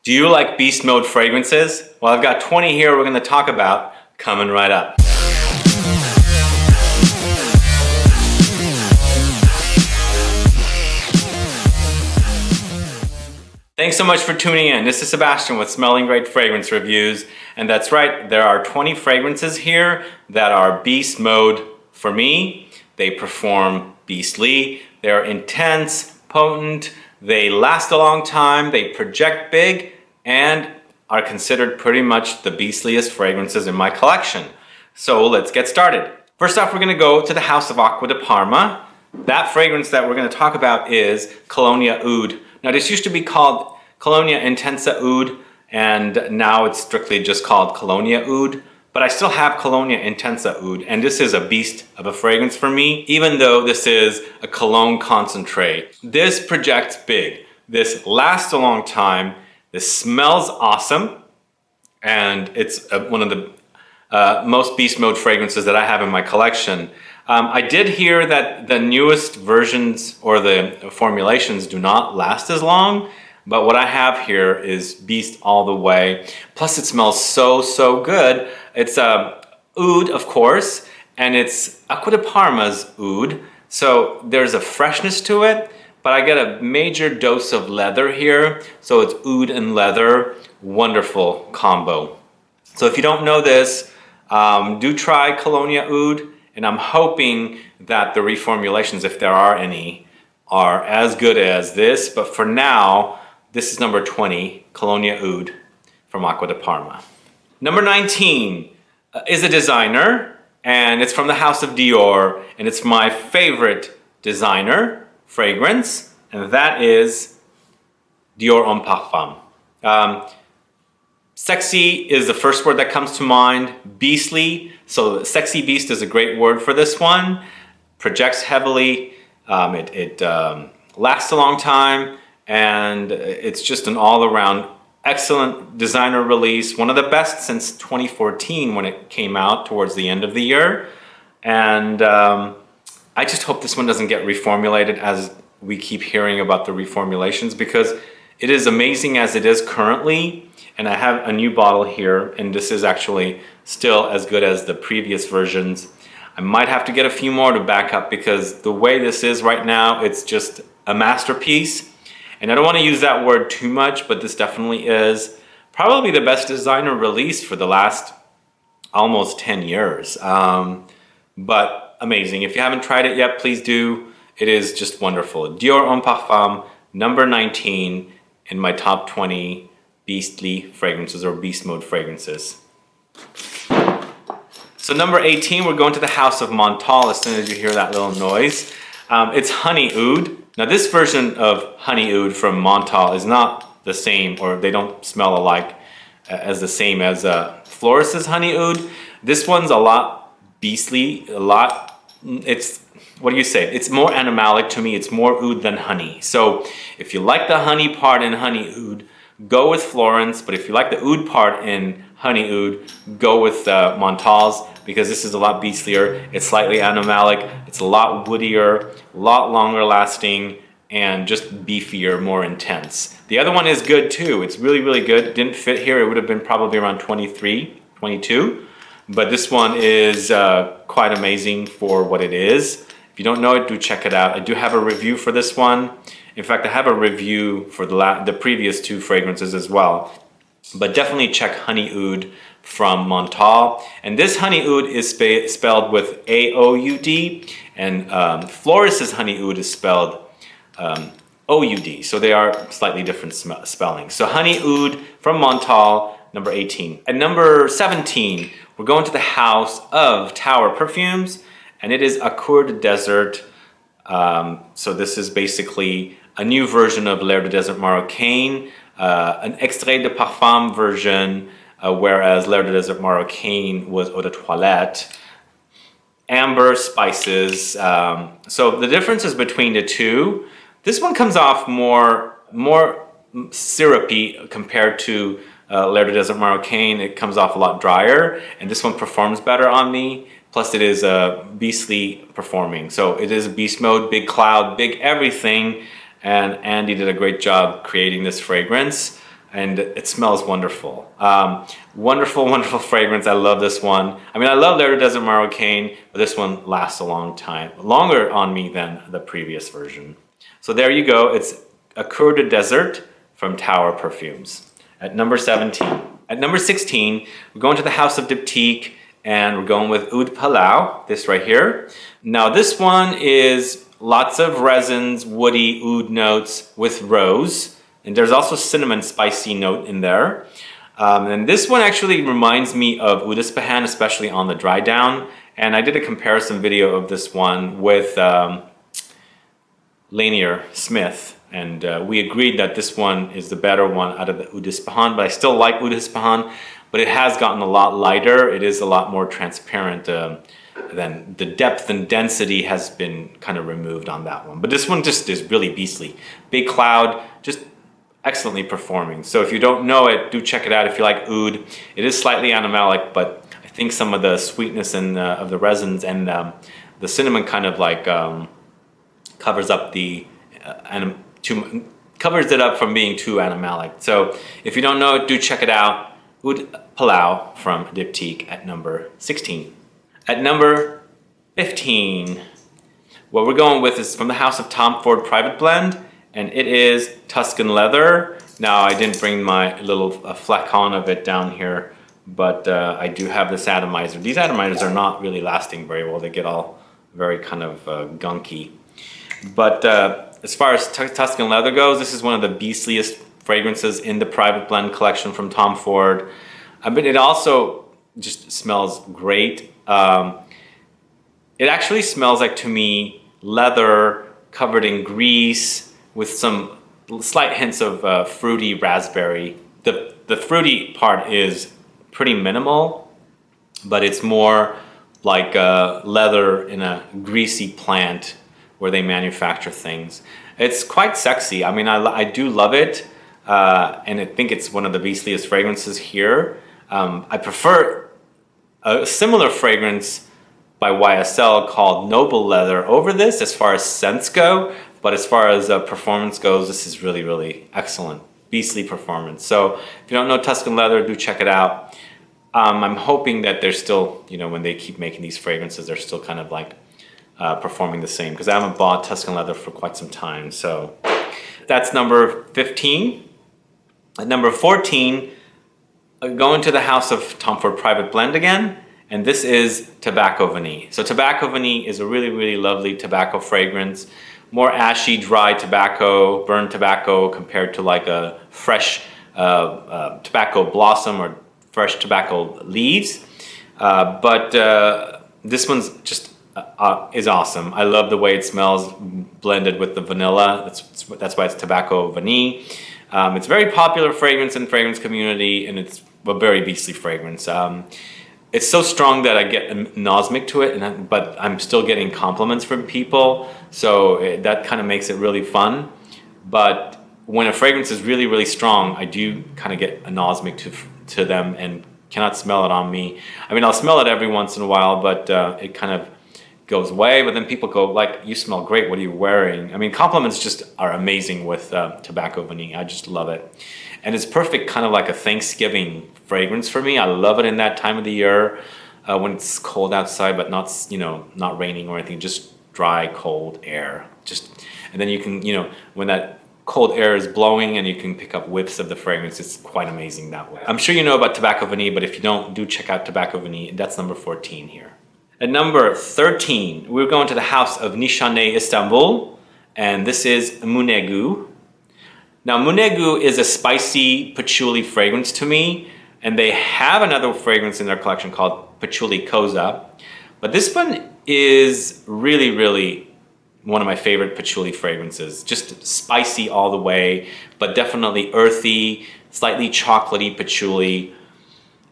Do you like beast mode fragrances? Well, I've got 20 here we're going to talk about coming right up. Thanks so much for tuning in. This is Sebastian with Smelling Great Fragrance Reviews. And that's right, there are 20 fragrances here that are beast mode for me. They perform beastly. They're intense, potent, they last a long time, they project big, and are considered pretty much the beastliest fragrances in my collection. So let's get started. First off, we're going to go to the house of Acqua di Parma. That fragrance that we're going to talk about is Colonia Oud. Now this used to be called Colonia Intensa Oud, and now it's strictly just called Colonia Oud. But I still have Colonia Intensa Oud, and this is a beast of a fragrance for me, even though this is a cologne concentrate. This projects big. This lasts a long time. This smells awesome, and it's one of the most beast mode fragrances that I have in my collection. I did hear that the newest versions or the formulations do not last as long, but what I have here is beast all the way. Plus it smells so good. It's oud, of course, and it's Acqua di Parma's oud, so there's a freshness to it. But I get a major dose of leather here, so it's oud and leather, wonderful combo. So if you don't know this, do try Colonia Oud, and I'm hoping that the reformulations, if there are any, are as good as this. But for now, this is number 20, Colonia Oud from Acqua di Parma. Number 19 is a designer, and it's from the house of Dior, and it's my favorite designer fragrance, and that is Dior Homme Parfum. Sexy is the first word that comes to mind. Beastly, so sexy beast is a great word for this one. Projects heavily, it lasts a long time, and it's just an all-around excellent designer release. One of the best since 2014 when it came out towards the end of the year. And I just hope this one doesn't get reformulated, as we keep hearing about the reformulations, because it is amazing as it is currently. And I have a new bottle here, and this is actually still as good as the previous versions. I might have to get a few more to back up, because the way this is right now, it's just a masterpiece. And I don't want to use that word too much, but this definitely is probably the best designer release for the last almost 10 years. But amazing. If you haven't tried it yet, please do. It is just wonderful. Dior Homme Parfum, number 19 in my top 20 beastly fragrances or beast mode fragrances. So number 18, we're going to the house of Montale as soon as you hear that little noise. It's Honey Oud. Now this version of Honey Oud from Montale is not the same, or they don't smell alike as the same as Floris's Honey Oud. This one's a lot beastly, it's, what do you say? It's more animalic to me. It's more oud than honey. So if you like the honey part in Honey Oud, go with Florence. But if you like the oud part in Honey Oud, go with Montale's, because this is a lot beastlier. It's slightly animalic. It's a lot woodier, a lot longer lasting, and just beefier, more intense. The other one is good too. It's really good. It didn't fit here. It would have been probably around 23, 22. But this one is quite amazing for what it is. If you don't know it, do check it out. I do have a review for this one. In fact, I have a review for the previous two fragrances as well. But definitely check Honey Oud from Montale. And this Honey Oud is spelled with AOUD, and Floris's Honey Oud is spelled OUD. So they are slightly different spellings. So Honey Oud from Montale, number 18. At number 17, we're going to the house of Tower Perfumes, and it is Accour de Desert. So this is basically a new version of L'air de Desert Marocain, an extrait de parfum version, whereas L'air de Desert Marocain was eau de toilette. Amber spices. So the differences between the two, this one comes off more syrupy compared to L'air de Desert Marocain. It comes off a lot drier, and this one performs better on me. Plus it is beastly performing. So it is a beast mode, big cloud, big everything. And Andy did a great job creating this fragrance. and it smells wonderful. Wonderful, wonderful fragrance. I love this one. I mean, I love L'Heure Desert Marocaine, but this one lasts a long time, longer on me than the previous version. So there you go. It's a Coeur de Desert from Tower Perfumes at number 17. At number 16, we're going to the House of Diptyque, and we're going with Oud PALAO, this right here. Now this one is lots of resins, woody oud notes with rose, and there's also cinnamon spicy note in there. And this one actually reminds me of Oud Ispahan, especially on the dry down. And I did a comparison video of this one with Lanier Smith, and we agreed that this one is the better one out of the Oud Ispahan, but I still like Oud Ispahan, but it has gotten a lot lighter. It is a lot more transparent. Then the depth and density has been kind of removed on that one. But this one just is really beastly. Big Cloud, just excellently performing. So if you don't know it, do check it out if you like oud. It is slightly animalic, but I think some of the sweetness and of the resins and the cinnamon kind of like covers up the covers it up from being too animalic. So if you don't know it, do check it out. Oud PALAO from Diptyque at number 16. At number 15, what we're going with is from the House of Tom Ford Private Blend, and it is Tuscan Leather. Now, I didn't bring my little flacon of it down here, but I do have this atomizer. These atomizers are not really lasting very well. They get all very kind of gunky. But as far as Tuscan Leather goes, this is one of the beastliest fragrances in the Private Blend collection from Tom Ford. But it also just smells great. It actually smells like, to me, leather covered in grease with some slight hints of fruity raspberry. The fruity part is pretty minimal, but it's more like leather in a greasy plant where they manufacture things. It's quite sexy. I mean, I do love it, and I think it's one of the beastliest fragrances here. I prefer a similar fragrance by YSL called Noble Leather over this as far as scents go, but as far as performance goes, this is really, really excellent. Beastly performance. So if you don't know Tuscan Leather, do check it out. I'm hoping that they're still, you know, when they keep making these fragrances, they're still kind of like performing the same, because I haven't bought Tuscan Leather for quite some time. So that's number 15. At number 14, going to the House of Tom Ford Private Blend again, and this is Tobacco Vanille. So Tobacco Vanille is a really, really lovely tobacco fragrance. More ashy, dry tobacco, burned tobacco compared to like a fresh tobacco blossom or fresh tobacco leaves. But this one's just is awesome. I love the way it smells blended with the vanilla. That's why it's Tobacco Vanille. It's a very popular fragrance in the fragrance community, and it's a very beastly fragrance. It's so strong that I get anosmic to it, but I'm still getting compliments from people, so that kind of makes it really fun. But when a fragrance is really, really strong, I do kind of get anosmic to them and cannot smell it on me. I mean, I'll smell it every once in a while, but it kind of goes away. But then people go like, "You smell great, what are you wearing?" I mean, compliments just are amazing with Tobacco Vanille. I just love it. And it's perfect kind of like a Thanksgiving fragrance for me. I love it in that time of the year when it's cold outside, but not, you know, not raining or anything, just dry, cold air. And then you can, you know, when that cold air is blowing and you can pick up whiffs of the fragrance, it's quite amazing that way. I'm sure you know about Tobacco Vanille, but if you don't, do check out Tobacco Vanille. That's number 14 here. At number 13, we're going to the House of NISHANE Istanbul, and this is MUNEGU. Now, MUNEGU is a spicy patchouli fragrance to me, and they have another fragrance in their collection called Patchouli Koza. But this one is really, really one of my favorite patchouli fragrances. Just spicy all the way, but definitely earthy, slightly chocolatey patchouli.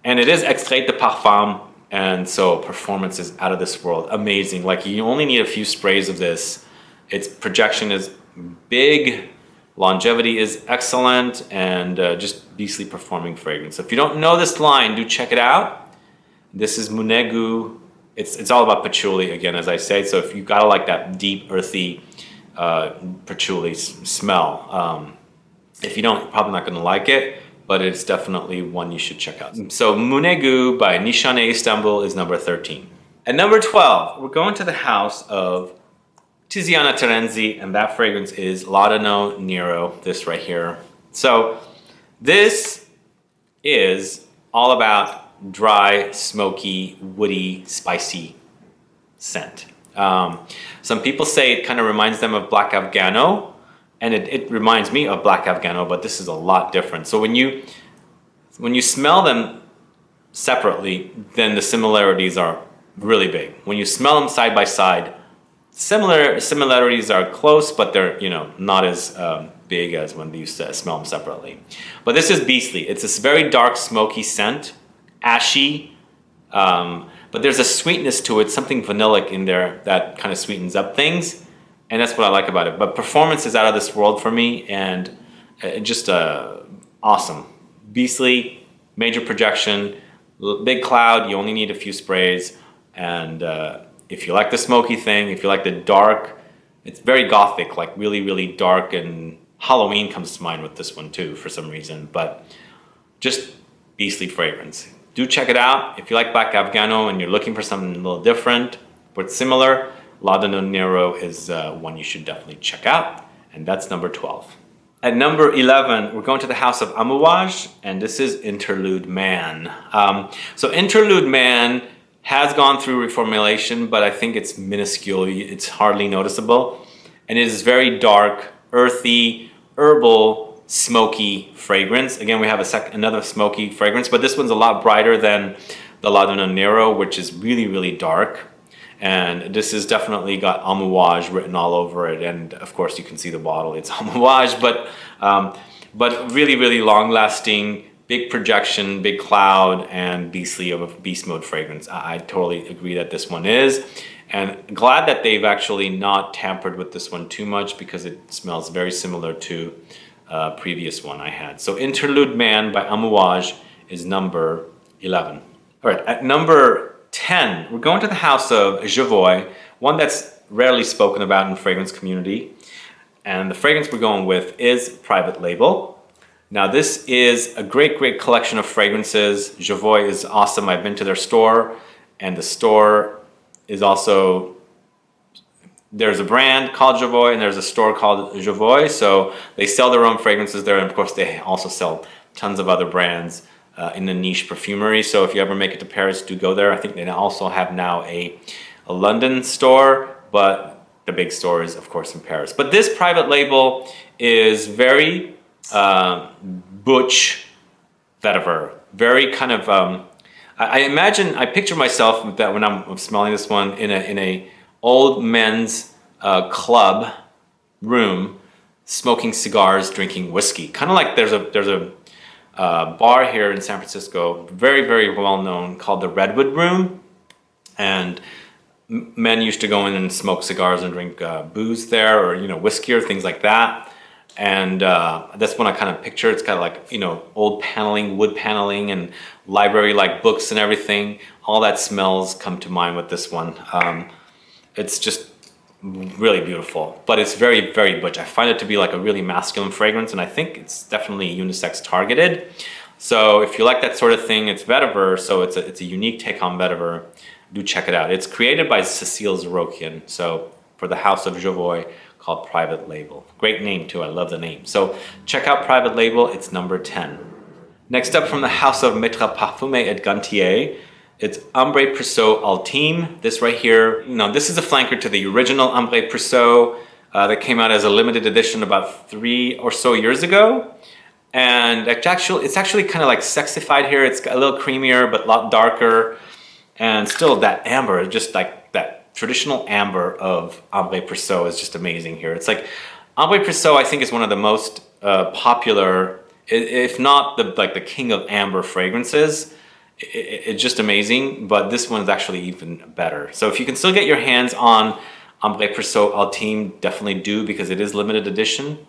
And it is extrait de parfum, and so performance is out of this world. Amazing. Like, you only need a few sprays of this. Its projection is big. Longevity is excellent, and just beastly performing fragrance. So if you don't know this line, do check it out. This is MUNEGU. It's all about patchouli again, as I say. So if you gotta like that deep, earthy patchouli smell, if you don't, you're probably not gonna like it. but it's definitely one you should check out. So MUNEGU by NISHANE Istanbul is number 13. At number 12, we're going to the house of TIZIANA TERENZI, and that fragrance is LAUDANO NERO, this right here. So this is all about dry, smoky, woody, spicy scent. Some people say it kind of reminds them of Black Afghano, and it reminds me of Black Afghano, but this is a lot different. So when you smell them separately, then the similarities are really big. When you smell them side by side, similarities are close, but they're, you know, not as big as when you smell them separately. But this is beastly. It's this very dark, smoky scent, ashy, but there's a sweetness to it, something vanillic in there that kind of sweetens up things, and that's what I like about it. But performance is out of this world for me, and just awesome. Beastly, major projection, big cloud, you only need a few sprays, and if you like the smoky thing, if you like the dark, it's very gothic, like really, really dark, and Halloween comes to mind with this one too for some reason, but just beastly fragrance. Do check it out. If you like Black Afghano and you're looking for something a little different but similar, LAUDANO NERO is one you should definitely check out, and that's number 12. At number 11, we're going to the house of AMOUAGE, and this is Interlude Man. So Interlude Man has gone through reformulation, but I think it's minuscule. It's hardly noticeable. And it is very dark, earthy, herbal, smoky fragrance. Again, we have another smoky fragrance, but this one's a lot brighter than the LAUDANO NERO, which is really, really dark. And this has definitely got AMOUAGE written all over it. And of course, you can see the bottle. It's AMOUAGE, but really, really long-lasting, big projection, big cloud, and beastly of a beast mode fragrance. I totally agree that this one is. And glad that they've actually not tampered with this one too much, because it smells very similar to a previous one I had. So Interlude Man by AMOUAGE is number 11. All right, at number 10, we're going to the house of JOVOY, one that's rarely spoken about in the fragrance community. And the fragrance we're going with is Private Label. Now this is a great, great collection of fragrances. JOVOY is awesome. I've been to their store, and the store is also, there's a brand called JOVOY and there's a store called JOVOY. So they sell their own fragrances there, and of course they also sell tons of other brands in the niche perfumery. So if you ever make it to Paris, do go there. I think they also have now a London store, but the big store is of course in Paris. But this Private Label is very butch vetiver, very kind of I picture myself that when I'm smelling this one in a old men's club room, smoking cigars, drinking whiskey. Kind of like there's a bar here in San Francisco, very, very well known, called the Redwood Room, and men used to go in and smoke cigars and drink booze there, or whiskey or things like that. And that's when I kind of picture. It's kind of like, old paneling, wood paneling, and library-like books and everything. All that smells come to mind with this one. It's just really beautiful, but it's very, very butch. I find it to be like a really masculine fragrance, and I think it's definitely unisex targeted. So if you like that sort of thing, it's vetiver, so it's a unique take on vetiver. Do check it out. It's created by Cecile Zarokian, so for the house of JOVOY, called Private Label. Great name too, I love the name. So check out Private Label, it's number 10. Next up, from the house of Maître Parfumé et Gantier, it's Ambre Presso Ultime. This right here, this is a flanker to the original Ambre Presso that came out as a limited edition about 3 or so years ago. And it's actually kind of like sexified here. It's a little creamier, but a lot darker. And still that amber, just like that traditional amber of Ambre Presso is just amazing here. It's like Ambre Presso, I think, is one of the most popular, if not the king of amber fragrances. It's just amazing, but this one is actually even better. So if you can still get your hands on Ambre Presso Ultime, definitely do, because it is limited edition.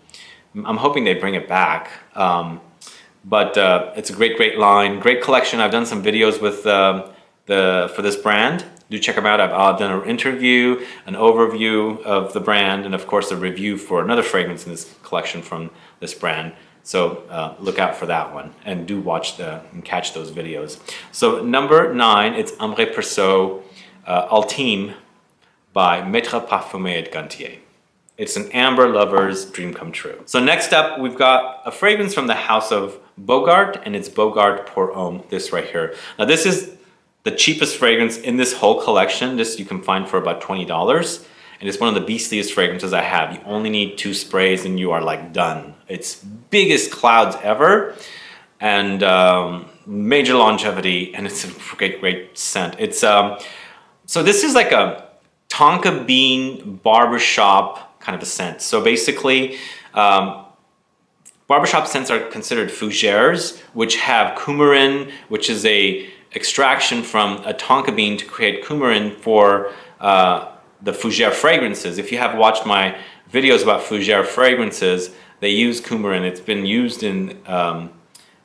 I'm hoping they bring it back. But it's a great, great line, great collection. I've done some videos with for this brand. Do check them out. I've done an interview, an overview of the brand, and of course a review for another fragrance in this collection from this brand. So look out for that one, and do watch and catch those videos. So number 9, it's Ambre Perso Ultime by Maître Parfumé et Gantier. It's an amber lover's dream come true. So next up, we've got a fragrance from the house of Bogart, and it's Bogart Pour Homme, this right here. Now this is the cheapest fragrance in this whole collection. This you can find for about $20. And it's one of the beastliest fragrances I have. You only need 2 sprays and you are like done. It's biggest clouds ever, and major longevity, and it's a great scent. It's so this is like a tonka bean barbershop kind of a scent. So basically, barbershop scents are considered fougères, which have coumarin, which is a extraction from a tonka bean to create coumarin for the fougère fragrances. If you have watched my videos about fougère fragrances, they use coumarin. It's been used in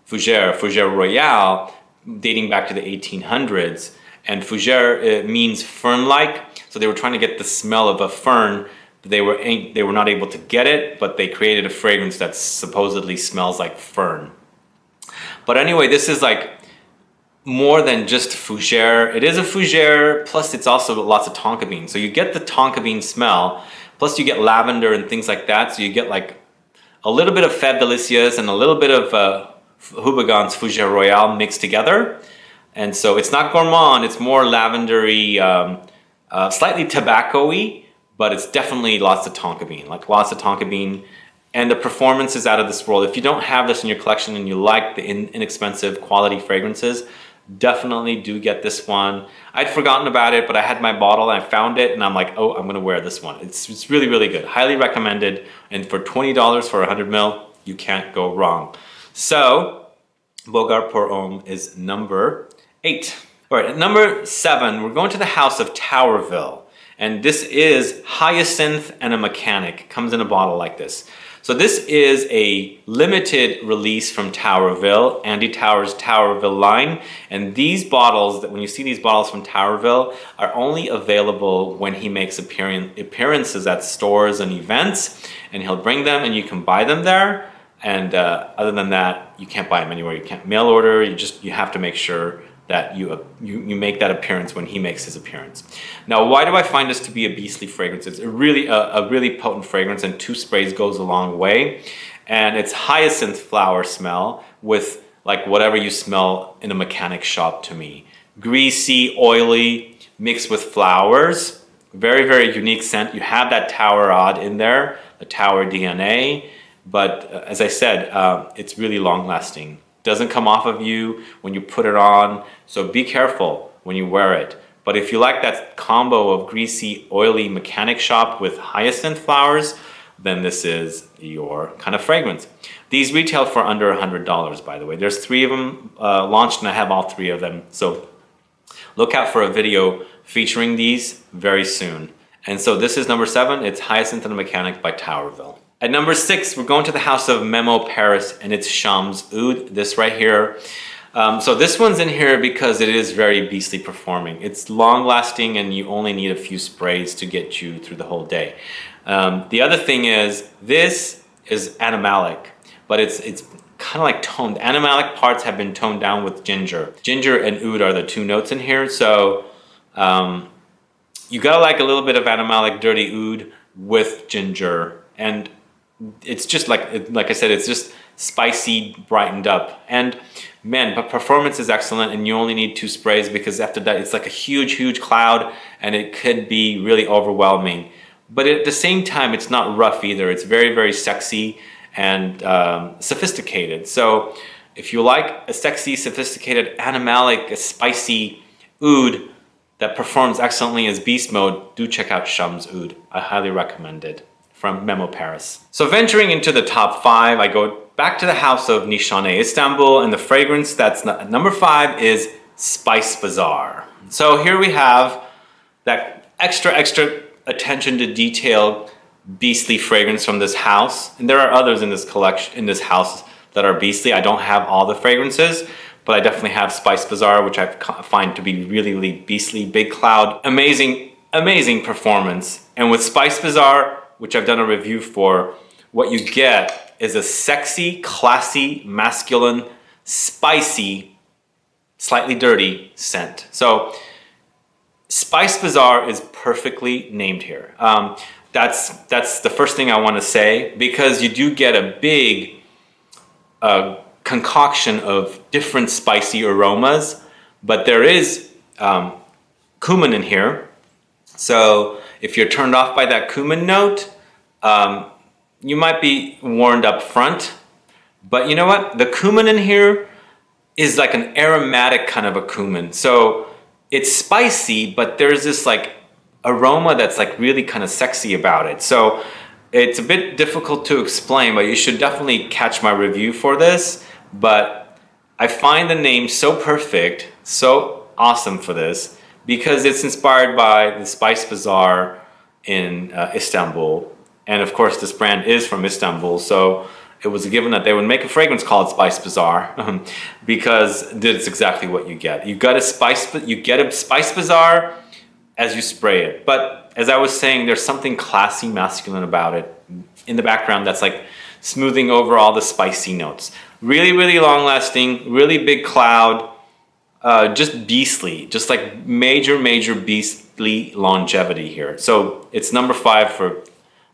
fougère royale dating back to the 1800s. And fougère means fern-like, so they were trying to get the smell of a fern. They were not able to get it, but they created a fragrance that supposedly smells like fern. But anyway, this is like more than just fougère. It is a fougère, plus it's also lots of tonka bean. So you get the tonka bean smell, plus you get lavender and things like that. So you get like a little bit of Fève Délicieuse and a little bit of Houbigant's Fougère Royale mixed together. And so it's not gourmand, it's more lavendery, slightly tobacco-y, but it's definitely lots of tonka bean, like lots of tonka bean. And the performance is out of this world. If you don't have this in your collection and you like the inexpensive quality fragrances, definitely do get this one. I'd forgotten about it, but I had my bottle and I found it and I'm like, oh, I'm gonna wear this one. It's really, really good. Highly recommended. And for $20 for 100 ml, you can't go wrong. So, Bogart Pour Homme is number 8. All right, at number 7, we're going to the house of Towerville. And this is Hyacinth and a Mechanic. Comes in a bottle like this. So this is a limited release from Towerville, Andy Tower's Towerville line. And these bottles, when you see these bottles from Towerville, are only available when he makes appearances at stores and events. And he'll bring them and you can buy them there. And other than that, you can't buy them anywhere. You can't mail order. You have to make sure that you make that appearance when he makes his appearance. Now, why do I find this to be a beastly fragrance? It's a really potent fragrance, and 2 sprays goes a long way. And it's hyacinth flower smell with like whatever you smell in a mechanic shop to me. Greasy, oily, mixed with flowers. Very, very unique scent. You have that Tower oud in there, the Tower DNA. But as I said, it's really long lasting. Doesn't come off of you when you put it on, so be careful when you wear it. But if you like that combo of greasy, oily mechanic shop with hyacinth flowers, then this is your kind of fragrance. These retail for under $100, by the way. There's 3 of them launched, and I have all 3 of them. So look out for a video featuring these very soon. And so this is number 7. It's Hyacinth and a Mechanic by Towerville. At number 6, we're going to the house of Memo Paris, and it's Champs Oud, this right here. So this one's in here because it is very beastly performing. It's long lasting and you only need a few sprays to get you through the whole day. The other thing is, this is animalic, but it's kind of like toned. Animalic parts have been toned down with ginger. Ginger and oud are the 2 notes in here, so you gotta like a little bit of animalic dirty oud with ginger, and it's just like I said, it's just spicy, brightened up. And man, but performance is excellent, and you only need 2 sprays because after that it's like a huge cloud and it could be really overwhelming. But at the same time, it's not rough either. It's very sexy and sophisticated. So if you like a sexy, sophisticated, animalic, a spicy oud that performs excellently as beast mode, do check out Champs Oud. I highly recommend it. From Memo Paris. So venturing into the top 5, I go back to the house of NISHANE Istanbul, and the fragrance that's number 5 is Spice Bazaar. So here we have that extra attention to detail, beastly fragrance from this house. And there are others in this collection, in this house, that are beastly. I don't have all the fragrances, but I definitely have Spice Bazaar, which I find to be really beastly. Big cloud, amazing performance. And with Spice Bazaar, which I've done a review for, what you get is a sexy, classy, masculine, spicy, slightly dirty scent. So Spice Bazaar is perfectly named here. That's the first thing I want to say, because you do get a big concoction of different spicy aromas, but there is cumin in here. So if you're turned off by that cumin note, you might be warned up front. But you know what? The cumin in here is like an aromatic kind of a cumin. So it's spicy, but there's this like aroma that's like really kind of sexy about it. So it's a bit difficult to explain, but you should definitely catch my review for this. But I find the name so perfect, so awesome for this, because it's inspired by the Spice Bazaar in Istanbul. And of course, this brand is from Istanbul, so it was a given that they would make a fragrance called Spice Bazaar because that's exactly what you get. You get a Spice Bazaar as you spray it. But as I was saying, there's something classy, masculine about it in the background that's like smoothing over all the spicy notes. Really, really long lasting, really big cloud, just beastly, just like major, major beastly longevity here. So it's number 5 for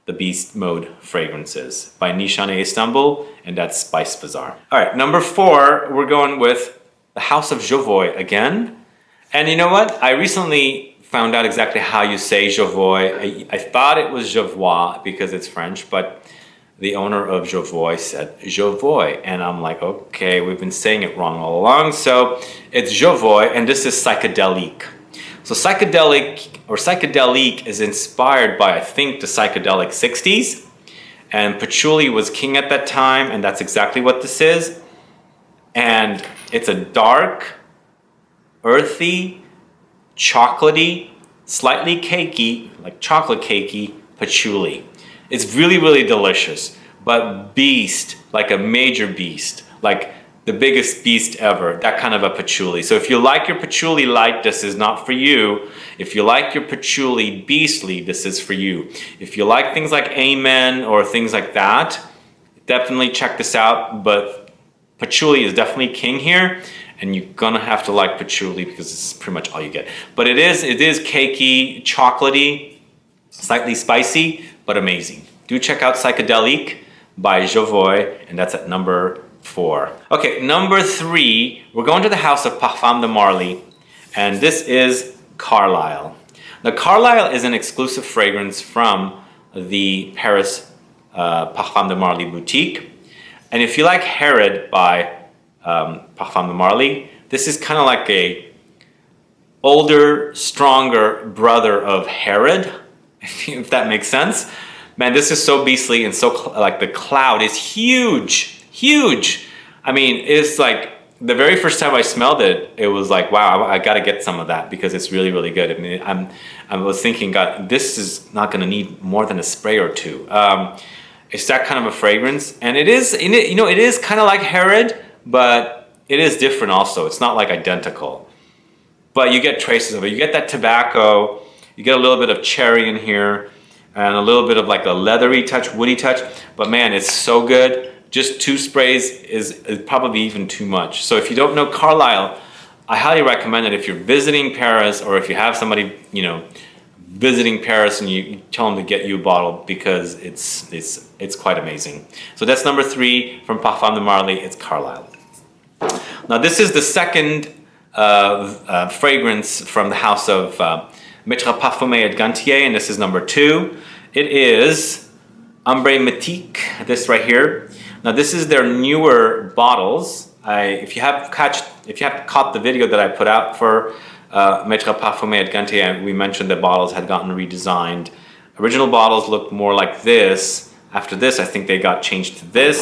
the Beast Mode fragrances by NISHANE Istanbul, and that's Spice Bazaar. All right, number 4, we're going with the House of Jovoy again. And you know what? I recently found out exactly how you say Jovoy. I thought it was Jovoy because it's French, but the owner of Jovoy said Jovoy, and I'm like, okay, we've been saying it wrong all along. So it's Jovoy, and this is psychedelic. So psychedelic is inspired by, I think, the psychedelic 60s, and patchouli was king at that time, and that's exactly what this is. And it's a dark, earthy, chocolatey, slightly cakey, like chocolate cakey patchouli. It's really, really delicious, but beast, like a major beast, like the biggest beast ever, that kind of a patchouli. So if you like your patchouli light, this is not for you. If you like your patchouli beastly, this is for you. If you like things like Amen or things like that, definitely check this out. But patchouli is definitely king here, and you're gonna have to like patchouli because this is pretty much all you get. But it is cakey, chocolatey, slightly spicy, but amazing. Do check out Psychedelic by Jovoy, and that's at number 4. Okay, number 3, we're going to the house of Parfums de Marly, and this is Carlisle. Now, Carlisle is an exclusive fragrance from the Paris Parfums de Marly boutique. And if you like Herod by Parfums de Marly, this is kind of like a older, stronger brother of Herod, if that makes sense. Man, this is so beastly, and so like the cloud is huge, huge. I mean, it's like the very first time I smelled it, it was like, wow, I got to get some of that because it's really, really good. I mean, I was thinking, God, this is not going to need more than a spray or 2. It's that kind of a fragrance, and it is, you know, it is kind of like Herod, but it is different also. It's not like identical, but you get traces of it. You get that tobacco, you get a little bit of cherry in here, and a little bit of like a leathery touch, woody touch, but man, it's so good. Just 2 sprays is probably even too much. So if you don't know Carlisle, I highly recommend it if you're visiting Paris, or if you have somebody, you know, visiting Paris, and you tell them to get you a bottle, because it's quite amazing. So that's number 3 from Parfums de Marly. It's Carlisle. Now this is the second fragrance from the house of Maître Parfumé et Gantier, and this is number 2. It is Ambre Mythique, this right here. Now this is their newer bottles. If you have caught the video that I put out for Maître Parfumé et Gantier, we mentioned that bottles had gotten redesigned. Original bottles looked more like this. After this, I think they got changed to this.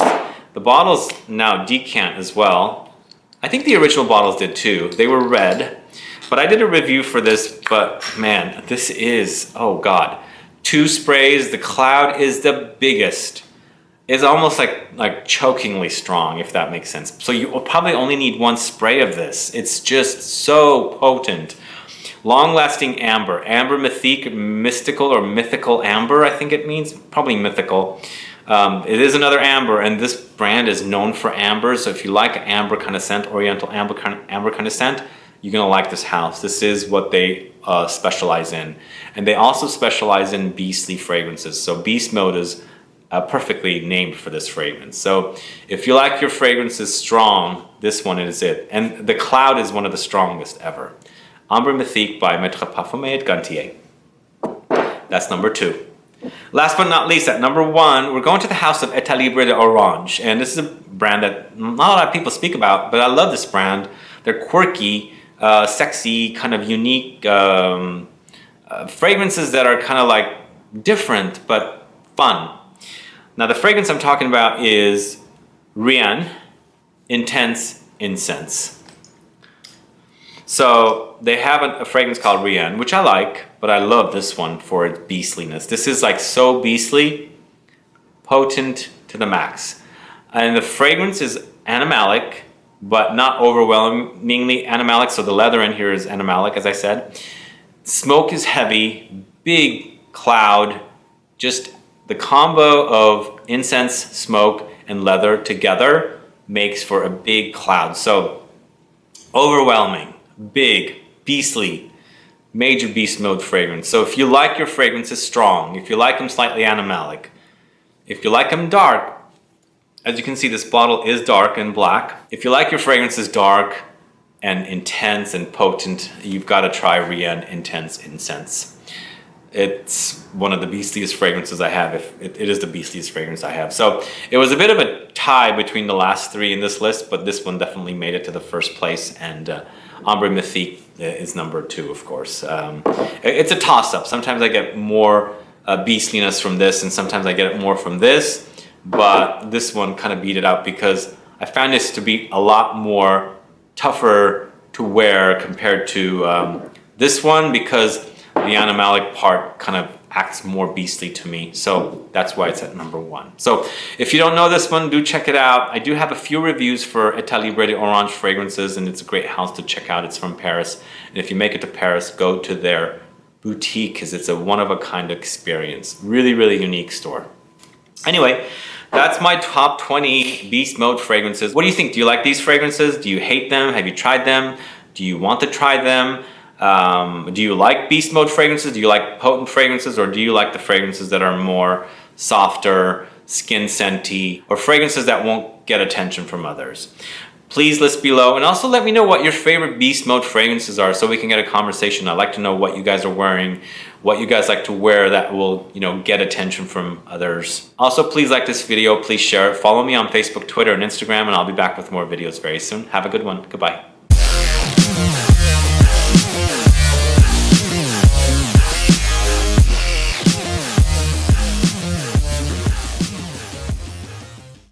The bottles now decant as well. I think the original bottles did too. They were red, but I did a review for this, but man, this is, oh God. 2 sprays, the cloud is the biggest. It's almost like chokingly strong, if that makes sense. So you will probably only need 1 spray of this. It's just so potent. Long-lasting amber. Amber Mythique, mystical or mythical amber, I think it means. Probably mythical. It is another amber, and this brand is known for amber. So if you like an amber kind of scent, Oriental amber kind of scent, you're gonna like this house. This is what they specialize in. And they also specialize in beastly fragrances. So Beast Mode is perfectly named for this fragrance. So if you like your fragrances strong, this one is it. And the Cloud is one of the strongest ever. Ambre Mythique by Maître Parfumé et Gantier. That's number 2. Last but not least, at number 1, we're going to the house of État Libre d'Orange. And this is a brand that not a lot of people speak about, but I love this brand. They're quirky, sexy, kind of unique fragrances that are kind of like different but fun. Now the fragrance I'm talking about is Rien Intense Incense. So they have a fragrance called Rien, which I like, but I love this one for its beastliness. This is like so beastly, potent to the max. And the fragrance is animalic, but not overwhelmingly animalic. So the leather in here is animalic, as I said. Smoke is heavy, big cloud, just the combo of incense, smoke, and leather together makes for a big cloud. So overwhelming, big, beastly, major beast mode fragrance. So if you like your fragrances strong, if you like them slightly animalic, if you like them dark, as you can see, this bottle is dark and black. If you like your fragrances dark and intense and potent, you've got to try Rien Intense Incense. It's one of the beastliest fragrances I have. It is the beastliest fragrance I have. So it was a bit of a tie between the last 3 in this list, but this one definitely made it to the first place. And Ambre Mythique is number 2, of course. It's a toss-up. Sometimes I get more beastliness from this, and sometimes I get it more from this. But this one kind of beat it out because I found this to be a lot more tougher to wear compared to this one, because the animalic part kind of acts more beastly to me. So that's why it's at number 1. So if you don't know this one, do check it out. I do have a few reviews for État Libre d'Orange fragrances, and it's a great house to check out. It's from Paris. And if you make it to Paris, go to their boutique, because it's a one-of-a-kind experience. Really, really unique store. Anyway, that's my top 20 beast mode fragrances. What do you think? Do you like these fragrances? Do you hate them? Have you tried them? Do you want to try them? Do you like beast mode fragrances? Do you like potent fragrances? Or do you like the fragrances that are more softer, skin scenty, or fragrances that won't get attention from others? Please list below, and also let me know what your favorite beast mode fragrances are so we can get a conversation. I'd like to know what you guys are wearing, what you guys like to wear that will, get attention from others. Also, please like this video, please share it. Follow me on Facebook, Twitter, and Instagram, and I'll be back with more videos very soon. Have a good one. Goodbye.